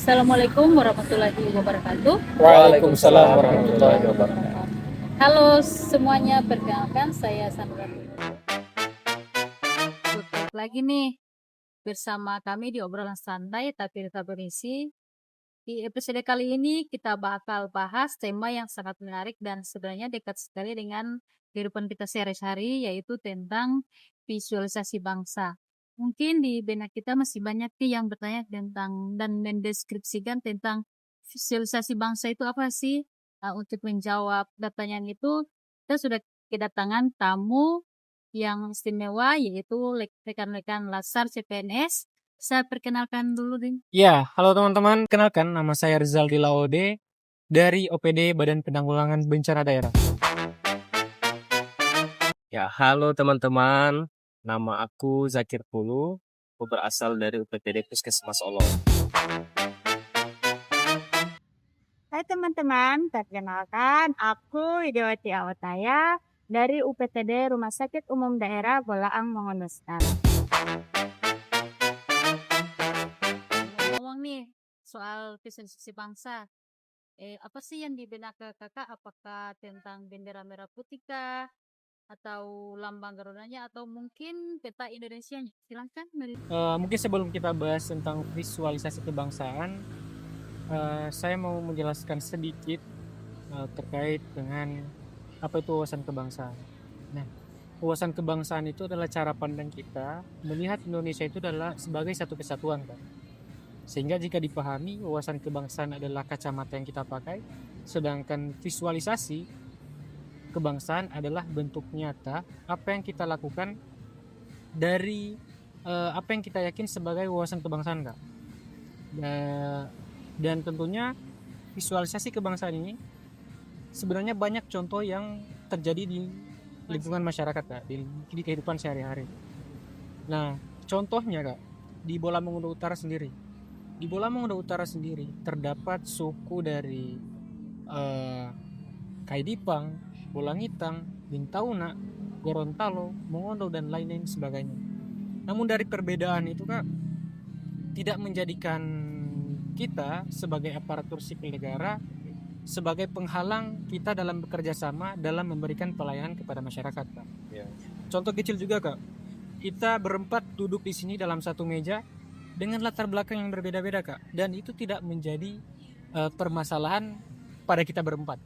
Assalamualaikum warahmatullahi wabarakatuh. Waalaikumsalam warahmatullahi wabarakatuh. Halo semuanya, perkenalkan saya Sandra. Balik lagi nih bersama kami di obrolan santai tapi tetap berisi. Di episode kali ini kita bakal bahas tema yang sangat menarik dan sebenarnya dekat sekali dengan kehidupan kita sehari-hari, yaitu tentang visualisasi bangsa. Mungkin di benak kita masih banyak nih yang bertanya tentang dan mendeskripsikan tentang visualisasi bangsa itu apa sih? Nah, untuk menjawab pertanyaan itu, kita sudah kedatangan tamu yang istimewa, yaitu rekan-rekan Lasar CPNS. Saya perkenalkan dulu nih. Ya, halo teman-teman. Kenalkan, nama saya Rizal Dilaode dari OPD Badan Penanggulangan Bencana Daerah. Ya, halo teman-teman. Nama aku Zakir Pulu. Aku berasal dari UPTD Puskesmas Olo. Hai teman-teman, perkenalkan aku Widiawati Awataya dari UPTD Rumah Sakit Umum Daerah Bolaang Mongonuskar. Ngomong nih soal visualisasi bangsa. Apa sih yang di benak kakak? Apakah tentang bendera merah putih kah? Atau lambang Garudanya? Atau mungkin peta Indonesia? Silakan. Mungkin sebelum kita bahas tentang visualisasi kebangsaan, saya mau menjelaskan sedikit terkait dengan apa itu wawasan kebangsaan. Nah, wawasan kebangsaan itu adalah cara pandang kita melihat Indonesia itu adalah sebagai satu kesatuan, kan? Sehingga jika dipahami, wawasan kebangsaan adalah kacamata yang kita pakai, sedangkan visualisasi kebangsaan adalah bentuk nyata apa yang kita lakukan dari apa yang kita yakin sebagai wawasan kebangsaan, Kak. Dan tentunya visualisasi kebangsaan ini sebenarnya banyak contoh yang terjadi di lingkungan masyarakat, Kak, di kehidupan sehari-hari. Nah, contohnya, Kak, di Bola Mongondo Utara sendiri. Di Bola Mongondo Utara sendiri terdapat suku dari Kaidipang, Bolangitang, Bintauna, Gorontalo, Mongondo, dan lain-lain sebagainya. Namun dari perbedaan itu, Kak, tidak menjadikan kita sebagai aparatur sipil negara sebagai penghalang kita dalam bekerja sama dalam memberikan pelayanan kepada masyarakat, Kak. Ya. Contoh kecil juga, Kak. Kita berempat duduk di sini dalam satu meja dengan latar belakang yang berbeda-beda, Kak. Dan itu tidak menjadi permasalahan pada kita berempat.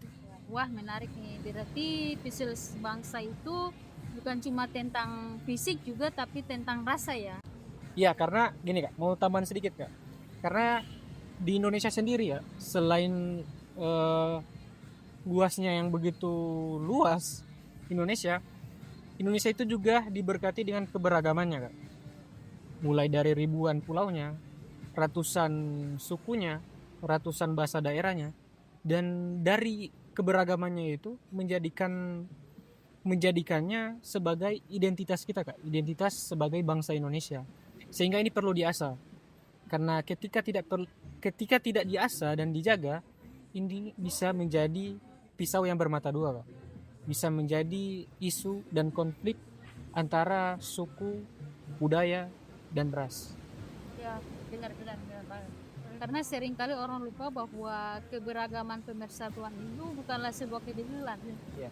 Wah, menarik nih. Berarti visualisasi bangsa itu bukan cuma tentang fisik juga, tapi tentang rasa ya. Ya, karena gini, Kak, mau tambahan sedikit, Kak. Karena di Indonesia sendiri ya, selain luasnya yang begitu luas, Indonesia itu juga diberkati dengan keberagamannya, Kak. Mulai dari ribuan pulaunya, ratusan sukunya, ratusan bahasa daerahnya, dan dari keberagamannya itu menjadikannya sebagai identitas kita, Kak, identitas sebagai bangsa Indonesia. Sehingga ini perlu diasah, karena ketika tidak diasah dan dijaga, ini bisa menjadi pisau yang bermata dua, Kak. Bisa menjadi isu dan konflik antara suku, budaya, dan ras. Ya, benar banget. Karena seringkali orang lupa bahwa keberagaman pemersatuan itu bukanlah sebuah kebetulan. Ya.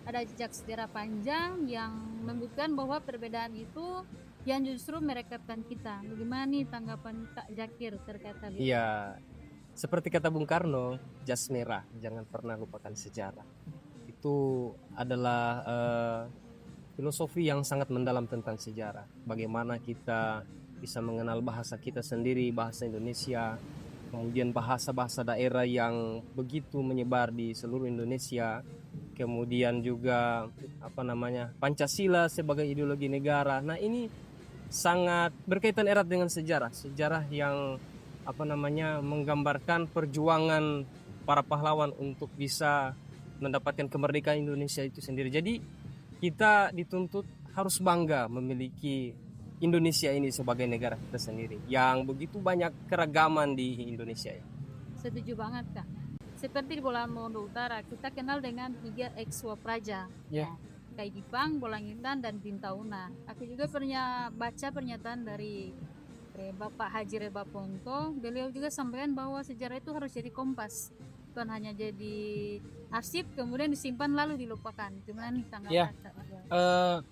Ada jejak sejarah panjang yang membuktikan bahwa perbedaan itu yang justru merekatkan kita. Bagaimana nih tanggapan Kak Zakir terkait hal itu? Iya, seperti kata Bung Karno, jas merah, jangan pernah lupakan sejarah. Itu adalah filosofi yang sangat mendalam tentang sejarah. Bagaimana kita bisa mengenal bahasa kita sendiri, bahasa Indonesia, kemudian bahasa-bahasa daerah yang begitu menyebar di seluruh Indonesia, kemudian juga Pancasila sebagai ideologi negara. Nah, ini sangat berkaitan erat dengan sejarah yang menggambarkan perjuangan para pahlawan untuk bisa mendapatkan kemerdekaan Indonesia itu sendiri. Jadi kita dituntut harus bangga memiliki Indonesia ini sebagai negara kita sendiri yang begitu banyak keragaman di Indonesia ya. Setuju banget Kak. Seperti di Bola Mongondo Utara, kita kenal dengan 3 ex-Wapraja. Ya. Kaidipang, Bolangitan, dan Bintauna. Aku juga pernah baca pernyataan dari Oke, Bapak Haji Reba Ponto, beliau juga sampaikan bahwa sejarah itu harus jadi kompas, bukan hanya jadi arsip kemudian disimpan lalu dilupakan. Gimana nih Ya, tanggapan Kak Ridho?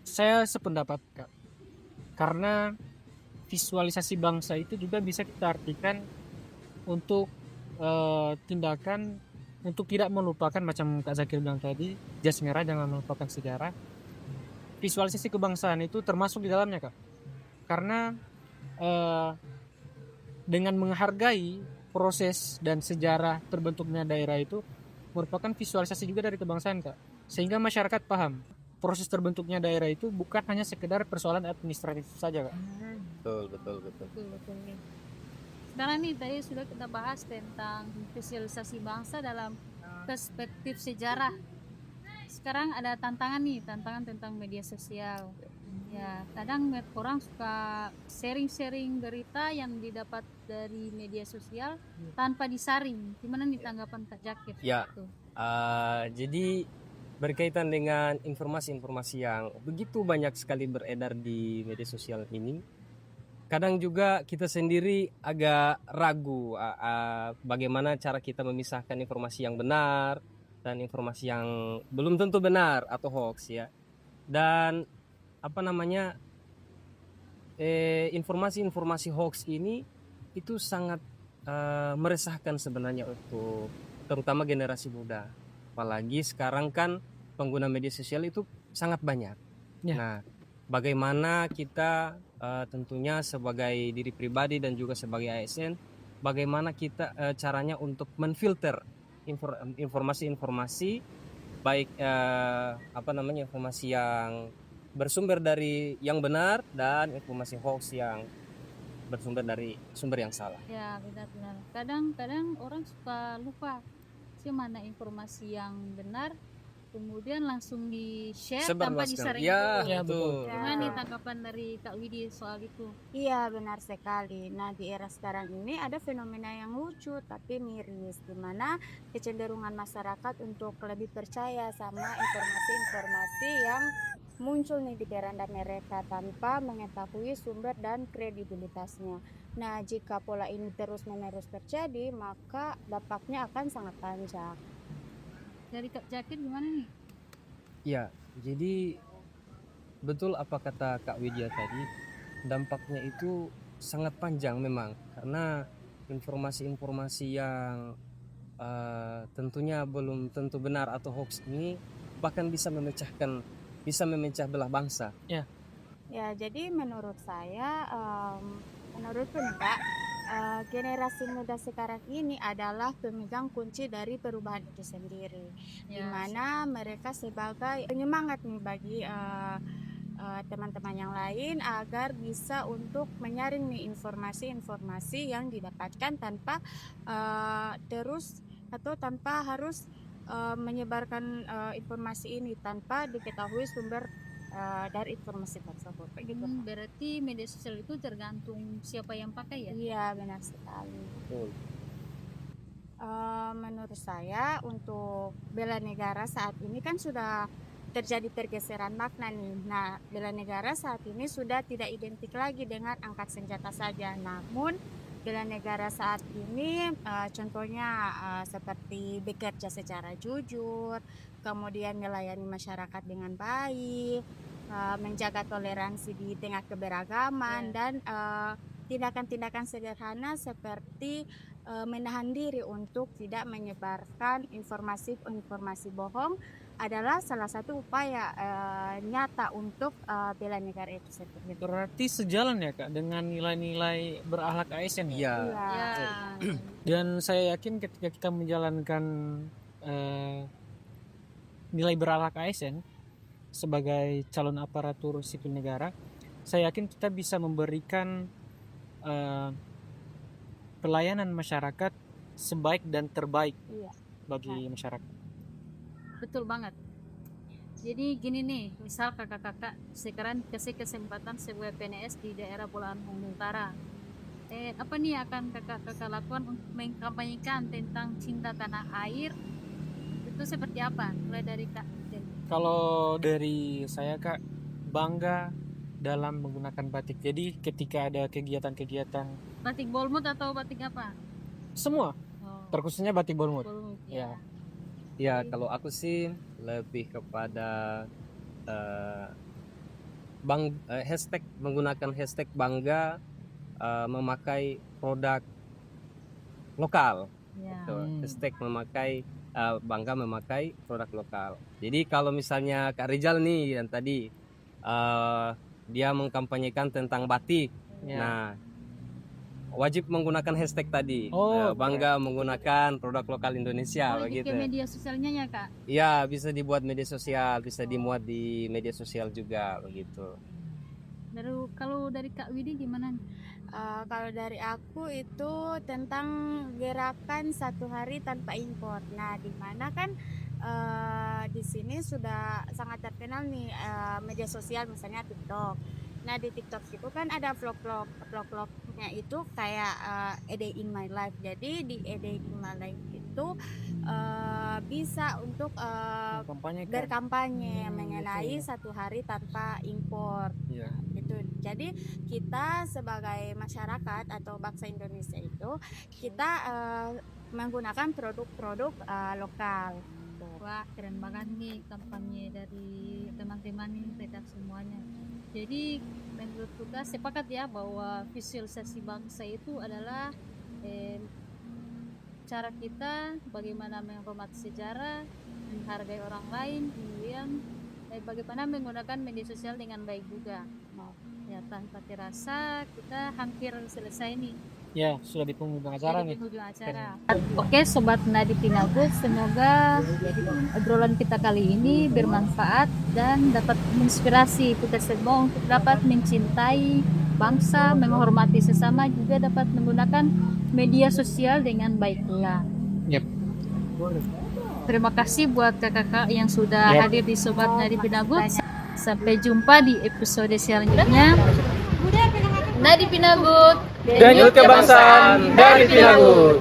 saya sependapat Kak. Karena visualisasi bangsa itu juga bisa kita artikan untuk tindakan untuk tidak melupakan, macam Kak Zakir bilang tadi, jas merah jangan melupakan sejarah. Visualisasi kebangsaan itu termasuk di dalamnya Kak. Karena dengan menghargai proses dan sejarah terbentuknya daerah itu merupakan visualisasi juga dari kebangsaan Kak. Sehingga masyarakat paham proses terbentuknya daerah itu bukan hanya sekedar persoalan administratif saja Kak. Betul. Betul nih. Sekarang nih tadi sudah kita bahas tentang visualisasi bangsa dalam perspektif sejarah. Sekarang ada tantangan tentang media sosial. Ya, kadang orang suka sharing-sharing berita yang didapat dari media sosial tanpa disaring. Gimana nih tanggapan Kak Zakir? Ya. Tuh. Jadi berkaitan dengan informasi-informasi yang begitu banyak sekali beredar di media sosial ini, kadang juga kita sendiri agak ragu bagaimana cara kita memisahkan informasi yang benar dan informasi yang belum tentu benar atau hoax ya. Dan informasi-informasi hoax ini itu sangat meresahkan sebenarnya untuk terutama generasi muda. Apalagi sekarang kan pengguna media sosial itu sangat banyak. Ya. Nah, bagaimana kita tentunya sebagai diri pribadi dan juga sebagai ASN, bagaimana kita caranya untuk menfilter informasi-informasi baik informasi yang bersumber dari yang benar dan informasi hoax yang bersumber dari sumber yang salah. Ya, benar-benar. Kadang orang suka lupa mana informasi yang benar, kemudian langsung di-share tanpa disaring dulu. Ya, betul. Gimana nih tanggapan dari Kak Widi soal itu? Iya, benar sekali. Nah, di era sekarang ini ada fenomena yang lucu tapi miris, di mana kecenderungan masyarakat untuk lebih percaya sama informasi-informasi yang muncul nih di beranda mereka tanpa mengetahui sumber dan kredibilitasnya. Nah, jika pola ini terus-menerus terjadi, maka dampaknya akan sangat panjang. Dari Kak Zakir gimana nih? Ya, jadi betul apa kata Kak Widya tadi, dampaknya itu sangat panjang memang, karena informasi-informasi yang tentunya belum tentu benar atau hoax ini bahkan bisa memecah belah bangsa. Ya, jadi menurut saya, menurutku nih Kak, generasi muda sekarang ini adalah pemegang kunci dari perubahan itu sendiri, di mana mereka sebagai penyemangat nih bagi teman-teman yang lain agar bisa untuk menyaring nih informasi-informasi yang didapatkan tanpa terus atau tanpa harus menyebarkan informasi ini tanpa diketahui sumber dari informasi tersebut. Begitu. Berarti media sosial itu tergantung siapa yang pakai ya? Iya, benar sekali. Betul. Menurut saya untuk bela negara saat ini kan sudah terjadi pergeseran makna nih. Nah, bela negara saat ini sudah tidak identik lagi dengan angkat senjata saja. Namun bela negara saat ini contohnya seperti bekerja secara jujur, kemudian melayani masyarakat dengan baik, menjaga toleransi di tengah keberagaman, dan tindakan-tindakan sederhana seperti menahan diri untuk tidak menyebarkan informasi bohong adalah salah satu upaya nyata untuk bela negara itu sendiri. Berarti sejalan ya Kak dengan nilai-nilai berakhlak ASN ya? Iya. Ya. Dan saya yakin ketika kita menjalankan nilai berakhlak ASN sebagai calon aparatur sipil negara, saya yakin kita bisa memberikan pelayanan masyarakat sebaik dan terbaik bagi masyarakat. Betul banget. Jadi gini nih, misal kakak-kakak sekarang kasih kesempatan sebagai PNS di daerah Bolaang Utara. Apa nih akan kakak-kakak lakukan untuk mengkampanyekan tentang cinta tanah air? Itu seperti apa? Mulai dari Kak. Kalau dari saya Kak, bangga dalam menggunakan batik. Jadi ketika ada kegiatan-kegiatan Batik Bolmut atau batik apa? semua, Oh, terkhususnya batik Bolmut. Bolmut. Ya. Ya, kalau aku sih lebih kepada eh, hashtag, menggunakan hashtag bangga memakai produk lokal. Ya. Gitu. Hashtag bangga memakai produk lokal. Jadi kalau misalnya Kak Rizal nih yang tadi dia mengkampanyekan tentang batik. Ya. Nah, wajib menggunakan hashtag tadi. Oh, Bangga menggunakan produk lokal Indonesia Oh, begitu. ke media sosialnya ya Kak? Iya, bisa dibuat media sosial, bisa dimuat di media sosial juga begitu. Kalau dari Kak Widi gimana? Kalau dari aku itu tentang gerakan 1 hari tanpa impor. Nah, di mana kan di sini sudah sangat terkenal nih media sosial, misalnya TikTok. Nah, di TikTok itu kan ada vlog-vlognya itu kayak A Day in My Life. Jadi di A Day in My Life itu bisa untuk Kampanyekan. berkampanye mengenai 1 hari tanpa impor. Iya. Itu jadi kita sebagai masyarakat atau bangsa Indonesia itu kita menggunakan produk-produk lokal. Wah, keren banget nih kampanye dari teman-teman ini terhadap semuanya. Jadi menurut kita sepakat ya bahwa visualisasi bangsa itu adalah cara kita bagaimana menghormati sejarah, menghargai orang lain, kemudian bagaimana menggunakan media sosial dengan baik juga. Ya, tanpa terasa kita hampir selesai nih. Ya, sudah di penghujung acara Jadi nih. penghujung acara. Oke, Sobat Nadi Pinagut, semoga obrolan kita kali ini bermanfaat dan dapat menginspirasi kita semua untuk dapat mencintai bangsa, menghormati sesama, juga dapat menggunakan media sosial dengan baik pula. Yep. Terima kasih buat kakak-kakak yang sudah hadir di Sobat Nadi Pinagut. Sampai jumpa di episode selanjutnya. Nadi Pinagut, Denyut kebangsaan dari Pinagut.